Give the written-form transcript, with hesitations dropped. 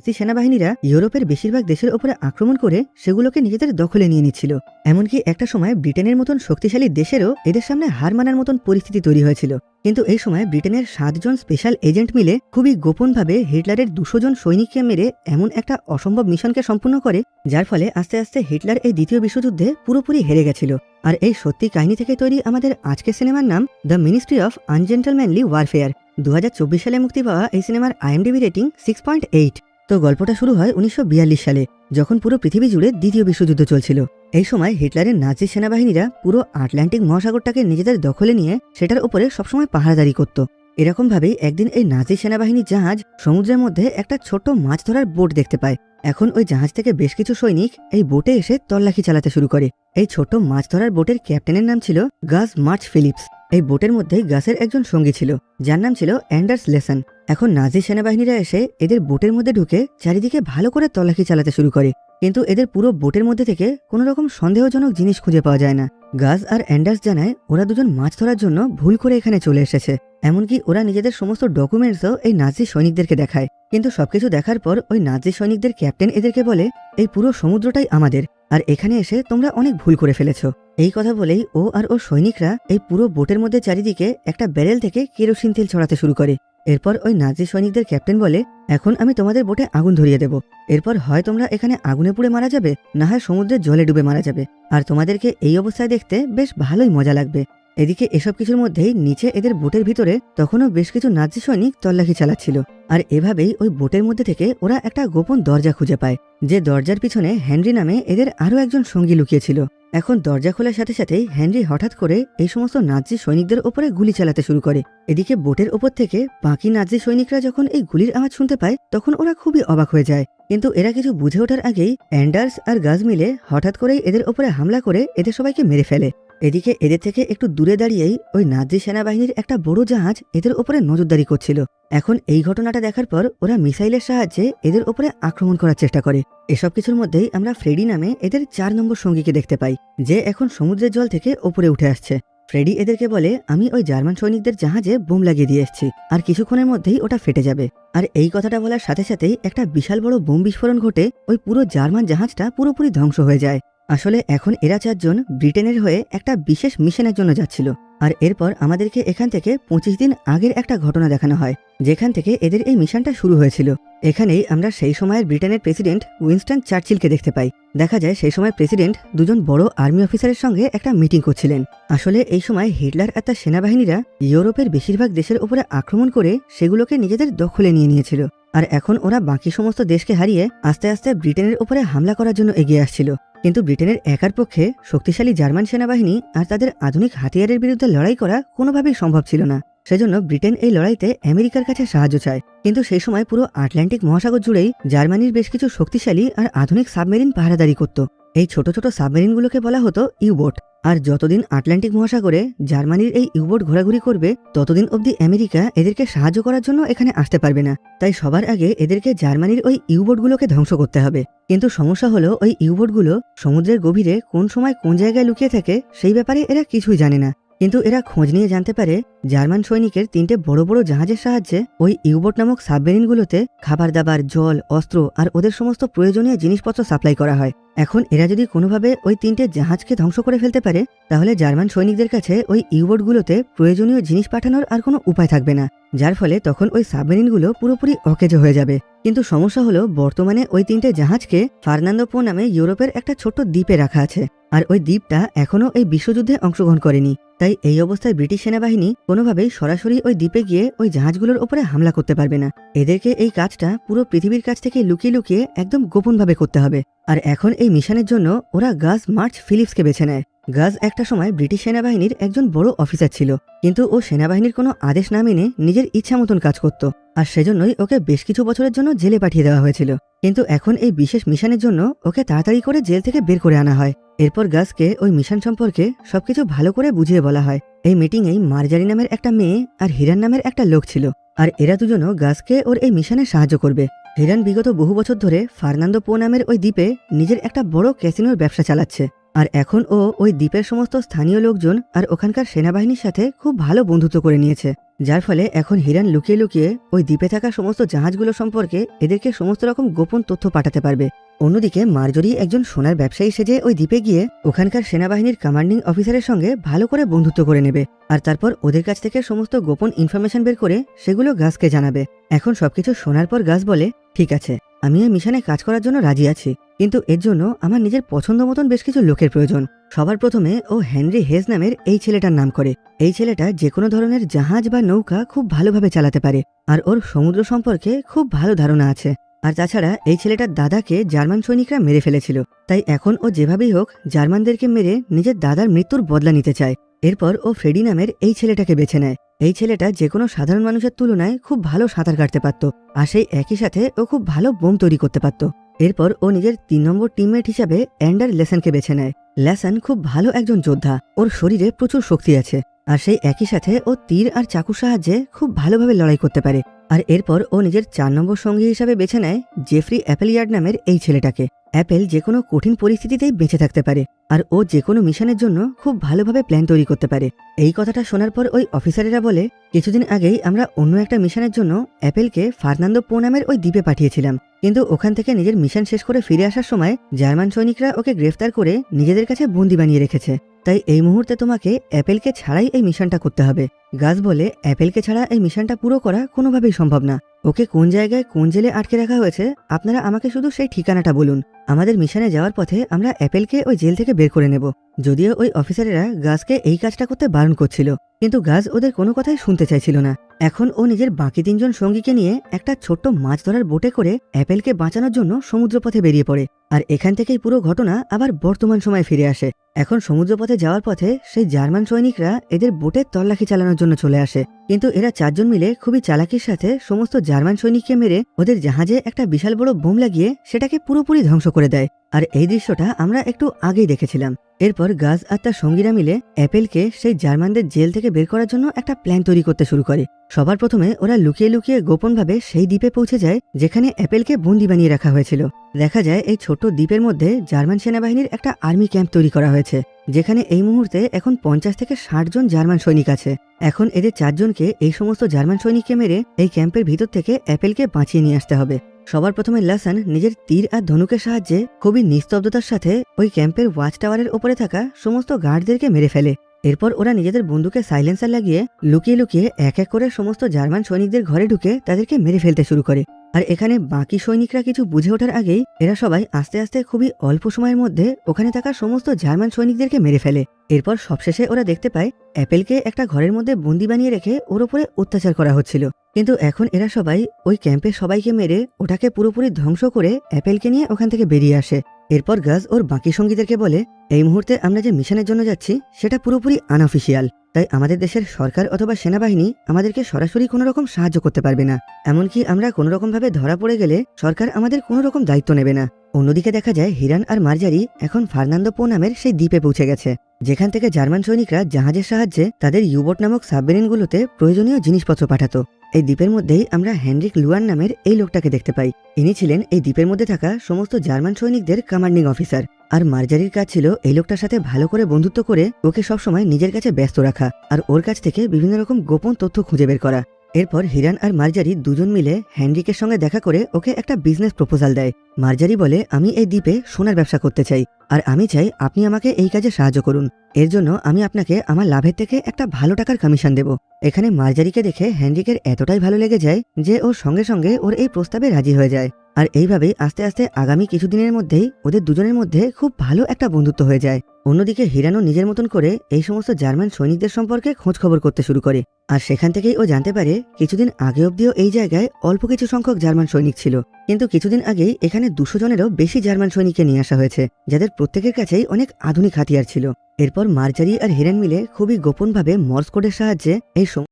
নাজি সেনাবাহিনীরা ইউরোপের বেশিরভাগ দেশের উপরে আক্রমণ করে সেগুলোকে নিজেদের দখলে নিয়ে নিচ্ছিল। এমনকি একটা সময় ব্রিটেনের মতন শক্তিশালী দেশেরও এদের সামনে হার মানার মতন পরিস্থিতি তৈরি হয়েছিল। কিন্তু এই সময় ব্রিটেনের 7 জন স্পেশাল এজেন্ট মিলে খুবই গোপনভাবে হিটলারের 200 জন সৈনিককে মেরে এমন একটা অসম্ভব মিশনকে সম্পূর্ণ করে, যার ফলে আস্তে আস্তে হিটলার এই দ্বিতীয় বিশ্বযুদ্ধে পুরোপুরি হেরে গেছিল। আর এই সত্যি কাহিনী থেকে তৈরি আমাদের আজকের সিনেমার নাম দ্য মিনিস্ট্রি অফ আনজেন্টলম্যানলি ওয়ারফেয়ার। 2024 সালে মুক্তি পাওয়া এই সিনেমার IMDb রেটিং 6.8। তো গল্পটা শুরু হয় 1942 সালে, যখন পুরো পৃথিবী জুড়ে দ্বিতীয় বিশ্বযুদ্ধ চলছিল। এই সময় হিটলারের নাজি সেনাবাহিনীরা পুরো আটলান্টিক মহাসাগরটাকে নিজেদের দখলে নিয়ে সেটার উপরে সবসময় পাহারাদারি করত। এরকম ভাবেই একদিন এই নাজি সেনাবাহিনীর জাহাজ সমুদ্রের মধ্যে একটা ছোট মাছ ধরার বোট দেখতে পায়। এখন ওই জাহাজ থেকে বেশ কিছু সৈনিক এই বোটে এসে তল্লাশি চালাতে শুরু করে। এই ছোট মাছ ধরার বোটের ক্যাপ্টেনের নাম ছিল গাস মার্চ ফিলিপস। এই বোটের মধ্যে গাসের একজন সঙ্গী ছিল, যার নাম ছিল অ্যান্ডার্স লেসন। এখন নাজি সেনাবাহিনীরা এসে এদের বোটের মধ্যে ঢুকে চারিদিকে ভালো করে তল্লাশি চালাতে শুরু করে, কিন্তু এদের পুরো বোটের মধ্যে থেকে কোনো রকম সন্দেহজনক জিনিস খুঁজে পাওয়া যায় না। গাস আর অ্যান্ডার্স জানায় ওরা দুজন মাছ ধরার জন্য ভুল করে এখানে চলে এসেছে। এমনকি ওরা নিজেদের সমস্ত ডকুমেন্টসও এই নাজি সৈনিকদেরকে দেখায়। কিন্তু সবকিছু দেখার পর ওই নাজি সৈনিকদের ক্যাপ্টেন এদেরকে বলে, এই পুরো সমুদ্রটাই আমাদের, আর এখানে এসে তোমরা অনেক ভুল করে ফেলেছ। এই কথা বলেই ও আর ওর সৈনিকরা এই পুরো বোটের মধ্যে চারিদিকে একটা ব্যারেল থেকে কেরোসিন তেল ছড়াতে শুরু করে। এরপর ওই নাজি সৈনিকদের ক্যাপ্টেন বলে, এখন আমি তোমাদের বোটে আগুন ধরিয়ে দেব। এরপর হয় তোমরা এখানে আগুনে পুড়ে মারা যাবে, না হয় সমুদ্রের জলে ডুবে মারা যাবে, আর তোমাদেরকে এই অবস্থায় দেখতে বেশ ভালোই মজা লাগবে। এদিকে এসব কিছুর মধ্যেই নিচে এদের বোটের ভিতরে তখনও বেশ কিছু নাজি সৈনিক তল্লাশি চালাচ্ছিল। আর এভাবেই ওই বোটের মধ্যে থেকে ওরা একটা গোপন দরজা খুঁজে পায়, যে দরজার পিছনে হেনরি নামে এদের আরও একজন সঙ্গী লুকিয়েছিল। এখন দরজা খোলার সাথে সাথেই হেনরি হঠাৎ করে এই সমস্ত নাজি সৈনিকদের ওপরে গুলি চালাতে শুরু করে। এদিকে বোটের ওপর থেকে বাকি নাজি সৈনিকরা যখন এই গুলির আওয়াজ শুনতে পায় তখন ওরা খুবই অবাক হয়ে যায়। কিন্তু এরা কিছু বুঝে ওঠার আগেই অ্যান্ডার্স আর গাজ মিলে হঠাৎ করেই এদের ওপরে হামলা করে এদের সবাইকে মেরে ফেলে। এদিকে এদের থেকে একটু দূরে দাঁড়িয়েই ওই নাজি সেনাবাহিনীর একটা বড় জাহাজ এদের ওপরে নজরদারি করছিল। এখন এই ঘটনাটা দেখার পর ওরা মিসাইলের সাহায্যে এদের ওপরে আক্রমণ করার চেষ্টা করে। এসব কিছুর মধ্যেই আমরা ফ্রেডি নামে এদের 4 নম্বর সঙ্গীকে দেখতে পাই, যে এখন সমুদ্রের জল থেকে ওপরে উঠে আসছে। ফ্রেডি এদেরকে বলে, আমি ওই জার্মান সৈনিকদের জাহাজে বোম লাগিয়ে দিয়ে এসেছি, আর কিছুক্ষণের মধ্যেই ওটা ফেটে যাবে। আর এই কথাটা বলার সাথে সাথেই একটা বিশাল বড় বোম বিস্ফোরণ ঘটে ওই পুরো জার্মান জাহাজটা পুরোপুরি ধ্বংস হয়ে যায়। আসলে এখন এরা 4 জন ব্রিটেনের হয়ে একটা বিশেষ মিশনের জন্য যাচ্ছিল। আর এরপর আমাদেরকে এখান থেকে 25 দিন আগের একটা ঘটনা দেখানো হয়, যেখান থেকে এদের এই মিশনটা শুরু হয়েছিল। এখানেই আমরা সেই সময়ের ব্রিটেনের প্রেসিডেন্ট উইনস্টন চার্চিলকে দেখতে পাই। দেখা যায় সেই সময় প্রেসিডেন্ট দুজন বড় আর্মি অফিসারের সঙ্গে একটা মিটিং করছিলেন। আসলে এই সময় হিটলার আর তার সেনাবাহিনীরা ইউরোপের বেশিরভাগ দেশের উপরে আক্রমণ করে সেগুলোকে নিজেদের দখলে নিয়ে নিয়েছিল। আর এখন ওরা বাকি সমস্ত দেশকে হারিয়ে আস্তে আস্তে ব্রিটেনের উপরে হামলা করার জন্য এগিয়ে আসছিল। কিন্তু ব্রিটেনের একার পক্ষে শক্তিশালী জার্মান সেনাবাহিনী আর তাদের আধুনিক হাতিয়ারের বিরুদ্ধে লড়াই করা কোনোভাবেই সম্ভব ছিল না। সেজন্য ব্রিটেন এই লড়াইতে আমেরিকার কাছে সাহায্য চায়। কিন্তু সেই সময় পুরো আটলান্টিক মহাসাগর জুড়েই জার্মানির বেশ কিছু শক্তিশালী আর আধুনিক সাবমেরিন পাহারাদারি করত। এই ছোট ছোট সাবমেরিনগুলোকে বলা হতো ইউবোট। আর যতদিন আটলান্টিক মহাসাগরে জার্মানির এই ইউবোট ঘোরাঘুরি করবে ততদিন অবধি আমেরিকা এদেরকে সাহায্য করার জন্য এখানে আসতে পারবে না। তাই সবার আগে এদেরকে জার্মানির ওই ইউবোটগুলোকে ধ্বংস করতে হবে। কিন্তু সমস্যা হলো ওই ইউবোটগুলো সমুদ্রের গভীরে কোন সময় কোন জায়গায় লুকিয়ে থাকে সেই ব্যাপারে এরা কিছুই জানে না। কিন্তু এরা খোঁজ নিয়ে জানতে পারে জার্মান সৈনিকের 3টে বড় বড় জাহাজের সাহায্যে ওই ইউবোট নামক সাবমেরিনগুলোতে খাবার দাবার, জল, অস্ত্র আর ওদের সমস্ত প্রয়োজনীয় জিনিসপত্র সাপ্লাই করা হয়। এখন এরা যদি কোনোভাবে ওই 3টে জাহাজকে ধ্বংস করে ফেলতে পারে তাহলে জার্মান সৈনিকদের কাছে ওই ইউবোটগুলোতে প্রয়োজনীয় জিনিস পাঠানোর আর কোনো উপায় থাকবে না, যার ফলে তখন ওই সাবমেরিনগুলো পুরোপুরি অকেজো হয়ে যাবে। কিন্তু সমস্যা হলো বর্তমানে ওই 3টে জাহাজকে ফার্নান্দো পো নামে ইউরোপের একটা ছোট্ট দ্বীপে রাখা আছে, আর ওই দ্বীপটা এখনও এই বিশ্বযুদ্ধে অংশগ্রহণ করেনি। তাই এই অবস্থায় ব্রিটিশ সেনাবাহিনী কোনোভাবেই সরাসরি ওই দ্বীপে গিয়ে ওই জাহাজগুলোর ওপরে হামলা করতে পারবে না। এদেরকে এই কাজটা পুরো পৃথিবীর কাছ থেকে লুকিয়ে লুকিয়ে একদম গোপনভাবে করতে হবে। আর এখন এই মিশনের জন্য ওরা গাস মার্চ ফিলিপসকে বেছে নেয়। গাজ একটা সময় ব্রিটিশ সেনাবাহিনীর একজন বড় অফিসার ছিল, কিন্তু ও সেনাবাহিনীর কোনো আদেশ না মেনে নিজের ইচ্ছা মতন কাজ করত, আর সেজন্যই ওকে বেশ কিছু বছরের জন্য জেলে পাঠিয়ে দেওয়া হয়েছিল। কিন্তু এখন এই বিশেষ মিশনের জন্য ওকে তাড়াতাড়ি করে জেল থেকে বের করে আনা হয়। এরপর গাজকে ওই মিশন সম্পর্কে সবকিছু ভালো করে বুঝিয়ে বলা হয়। এই মিটিংয়েই মার্জারি নামের একটা মেয়ে আর হিরান নামের একটা লোক ছিল, আর এরা দুজনও গাজকে ওর এই মিশনে সাহায্য করবে। হিরান বিগত বহু বছর ধরে ফার্নান্দো পো নামের ওই দ্বীপে নিজের একটা বড় ক্যাসিনোর ব্যবসা চালাচ্ছে, আর এখন ও ওই দ্বীপের সমস্ত স্থানীয় লোকজন আর ওখানকার সেনাবাহিনীর সাথে খুব ভালো বন্ধুত্ব করে নিয়েছে, যার ফলে এখন হিরান লুকিয়ে লুকিয়ে ওই দ্বীপে থাকা সমস্ত জাহাজগুলো সম্পর্কে এদেরকে সমস্ত রকম গোপন তথ্য পাঠাতে পারবে। অন্যদিকে মার্জরি একজন সোনার ব্যবসায়ী সেজে ওই দ্বীপে গিয়ে ওখানকার সেনাবাহিনীর কমান্ডিং অফিসারের সঙ্গে ভালো করে বন্ধুত্ব করে নেবে, আর তারপর ওদের কাছ থেকে সমস্ত গোপন ইনফরমেশন বের করে সেগুলো গাছকে জানাবে। এখন সবকিছু শোনার পর গাছ বলে, ঠিক আছে, আমি এই মিশনে কাজ করার জন্য রাজি আছি, কিন্তু এর জন্য আমার নিজের পছন্দ মতন বেশ কিছু লোকের প্রয়োজন। সবার প্রথমে ও হেনরি হেজ নামের এই ছেলেটার নাম করে। এই ছেলেটা যে কোনো ধরনের জাহাজ বা নৌকা খুব ভালোভাবে চালাতে পারে, আর ওর সমুদ্র সম্পর্কে খুব ভালো ধারণা আছে। আর তাছাড়া এই ছেলেটার দাদাকে জার্মান সৈনিকরা মেরে ফেলেছিল, তাই এখন ও যেভাবেই হোক জার্মানদেরকে মেরে নিজের দাদার মৃত্যুর বদলা নিতে চায়। এরপর ও ফ্রেডি নামের এই ছেলেটাকে বেছে নেয়। এই ছেলেটা যে কোনো সাধারণ মানুষের তুলনায় খুব ভালো সাঁতার কাটতে পারত, আর সেই একই সাথে ও খুব ভালো বোম তৈরি করতে পারত। এরপর ও নিজের 3 নম্বর টিমমেট হিসাবে অ্যান্ডার লেসনকে বেছে নেয়। লেসন খুব ভালো একজন যোদ্ধা, ওর শরীরে প্রচুর শক্তি আছে, আর সেই একই সাথে ও তীর আর চাকুর সাহায্যে খুব ভালোভাবে লড়াই করতে পারে। আর এরপর ও নিজের 4 নম্বর সঙ্গী হিসাবে বেছে নেয় জেফ্রি অ্যাপেলিয়ার্ড নামের এই ছেলেটাকে। অ্যাপেল যে কোনো কঠিন পরিস্থিতিতেই বেঁচে থাকতে পারে, আর ও যে কোনো মিশনের জন্য খুব ভালোভাবে প্ল্যান তৈরি করতে পারে। এই কথাটা শোনার পর ওই অফিসারেরা বলে, কিছুদিন আগেই আমরা অন্য একটা মিশনের জন্য অ্যাপেলকে ফার্নান্দো পো নামের ওই দ্বীপে পাঠিয়েছিলাম, কিন্তু ওখান থেকে নিজের মিশন শেষ করে ফিরে আসার সময় জার্মান সৈনিকরা ওকে গ্রেফতার করে নিজেদের কাছে বন্দি বানিয়ে রেখেছে। তাই এই মুহূর্তে তোমাকে অ্যাপেলকে ছাড়াই এই মিশনটা করতে হবে। গাছ বলে, অ্যাপেলকে ছাড়া এই মিশনটা পুরো করা কোনোভাবেই সম্ভব না। ওকে কোন জায়গায় কোন জেলে আটকে রাখা হয়েছে আপনারা আমাকে শুধু সেই ঠিকানাটা বলুন। আমাদের মিশনে যাওয়ার পথে আমরা অ্যাপেলকে ওই জেল থেকে বের করে নেব। যদিও ওই অফিসারেরা গাছকে এই কাজটা করতে বারণ করছিল, কিন্তু গাছ ওদের কোনো কথাই শুনতে চাইছিল না। এখন ও নিজের বাকি 3 জন সঙ্গীকে নিয়ে একটা ছোট্ট মাছ ধরার বোটে করে অ্যাপেলকে বাঁচানোর জন্য সমুদ্রপথে বেরিয়ে পড়ে। আর এখান থেকেই পুরো ঘটনা আবার বর্তমান সময়ে ফিরে আসে। এখন সমুদ্রপথে যাওয়ার পথে সেই জার্মান সৈনিকরা এদের বোটে তল্লাশি চালানোর জন্য চলে আসে, কিন্তু এরা 4 জন মিলে খুবই চালাকির সাথে সমস্ত জার্মান সৈনিককে মেরে ওদের জাহাজে একটা বিশাল বড় বোম লাগিয়ে সেটাকে পুরোপুরি ধ্বংস করে দেয়। আর এই দৃশ্যটা আমরা একটু আগেই দেখেছিলাম। এরপর গাজ আর তার সঙ্গীরা মিলে অ্যাপেলকে সেই জার্মানদের জেল থেকে বের করার জন্য একটা প্ল্যান তৈরি করতে শুরু করে। সবার প্রথমে ওরা লুকিয়ে লুকিয়ে গোপনভাবে সেই দ্বীপে পৌঁছে যায় যেখানে অ্যাপেলকে বন্দি বানিয়ে রাখা হয়েছিল। দেখা যায় এই ছোট্ট দ্বীপের মধ্যে জার্মান সেনাবাহিনীর একটা আর্মি ক্যাম্প তৈরি করা হয়েছে, যেখানে এই মুহূর্তে এখন 50 থেকে 60 জন জার্মান সৈনিক আছে। এখন এদের 4 জনকে এই সমস্ত জার্মান সৈনিককে মেরে এই ক্যাম্পের ভিতর থেকে অ্যাপেলকে বাঁচিয়ে নিয়ে আসতে হবে। সবার প্রথমে লাসান নিজের তীর আর ধনুকের সাহায্যে খুবই নিস্তব্ধতার সাথে ওই ক্যাম্পের ওয়াচ টাওয়ারের ওপরে থাকা সমস্ত গার্ডদেরকে মেরে ফেলে। এরপর ওরা নিজেদের বন্দুকে সাইলেন্সার লাগিয়ে লুকিয়ে লুকিয়ে এক এক করে সমস্ত জার্মান সৈনিকদের ঘরে ঢুকে তাদেরকে মেরে ফেলতে শুরু করে। আর এখানে বাকি সৈনিকরা কিছু বুঝে ওঠার আগেই এরা সবাই আস্তে আস্তে খুবই অল্প সময়ের মধ্যে ওখানে থাকা সমস্ত জার্মান সৈনিকদেরকে মেরে ফেলে। এরপর সবশেষে ওরা দেখতে পায় অ্যাপেলকে একটা ঘরের মধ্যে বন্দি বানিয়ে রেখে ওর উপরে অত্যাচার করা হচ্ছিল। কিন্তু এখন এরা সবাই ওই ক্যাম্পে সবাইকে মেরে ওটাকে পুরোপুরি ধ্বংস করে অ্যাপেলকে নিয়ে ওখান থেকে বেরিয়ে আসে। এরপর গাজ ওর বাকি সঙ্গীদেরকে বলে, এই মুহূর্তে আমরা যে মিশনের জন্য যাচ্ছি সেটা পুরোপুরি আনঅফিসিয়াল, তাই আমাদের দেশের সরকার অথবা সেনাবাহিনী আমাদেরকে সরাসরি কোনো রকম সাহায্য করতে পারবে না। এমনকি আমরা কোনো রকম ভাবে ধরা পড়ে গেলে সরকার আমাদের কোনো রকম দায়িত্ব নেবে না। অন্যদিকে দেখা যায় হিরান আর মার্জারি এখন ফার্নান্দো পো নামের সেই দ্বীপে পৌঁছে গেছে, যেখান থেকে জার্মান সৈনিকরা জাহাজের সাহায্যে তাদের ইউবোট নামক সাবমেরিনগুলোতে প্রয়োজনীয় জিনিসপত্র পাঠাতো। এই দ্বীপের মধ্যেই আমরা হেনরিক লুয়ান নামের এই লোকটাকে দেখতে পাই। ইনি ছিলেন এই দ্বীপের মধ্যে থাকা সমস্ত জার্মান সৈনিকদের কমান্ডিং অফিসার। আর মার্জারির কাজ ছিল এই লোকটার সাথে ভালো করে বন্ধুত্ব করে ওকে সবসময় নিজের কাছে ব্যস্ত রাখা আর ওর কাছ থেকে বিভিন্ন রকম গোপন তথ্য খুঁজে বের করা। এরপর হিরান আর মার্জারি দুজন মিলে হেনরিকের সঙ্গে দেখা করে ওকে একটা বিজনেস প্রপোজাল দেয়। মার্জারি বলে, আমি এই দ্বীপে সোনার ব্যবসা করতে চাই, আর আমি চাই আপনি আমাকে এই কাজে সাহায্য করুন। এর জন্য আমি আপনাকে আমার লাভের থেকে একটা ভালো টাকার কমিশন দেব। এখানে মার্জারিকে দেখে হেনরিকের এতটাই ভালো লেগে যায় যে ওর সঙ্গে সঙ্গে ওর এই প্রস্তাবে রাজি হয়ে যায়। আর এইভাবেই আস্তে আস্তে আগামী কিছুদিনের মধ্যেই ওদের দুজনের মধ্যে খুব ভালো একটা বন্ধুত্ব হয়ে যায়। অন্যদিকে হিরানও নিজের মতন করে এই সমস্ত জার্মান সৈনিকদের সম্পর্কে খোঁজ খবর করতে শুরু করে। আর সেখান থেকেই ও জানতে পারে কিছুদিন আগে অব্দিও এই জায়গায় অল্প কিছু সংখ্যক জার্মান সৈনিক ছিল, কিন্তু কিছুদিন আগেই এখানে 200 জনেরও বেশি জার্মান সৈনিককে নিয়ে আসা হয়েছে, যাদের প্রত্যেকের কাছেই অনেক আধুনিক হাতিয়ার ছিল। এরপর মার্জারি আর হিরান মিলে খুবই গোপনভাবে মর্স কোডের সাহায্যে এই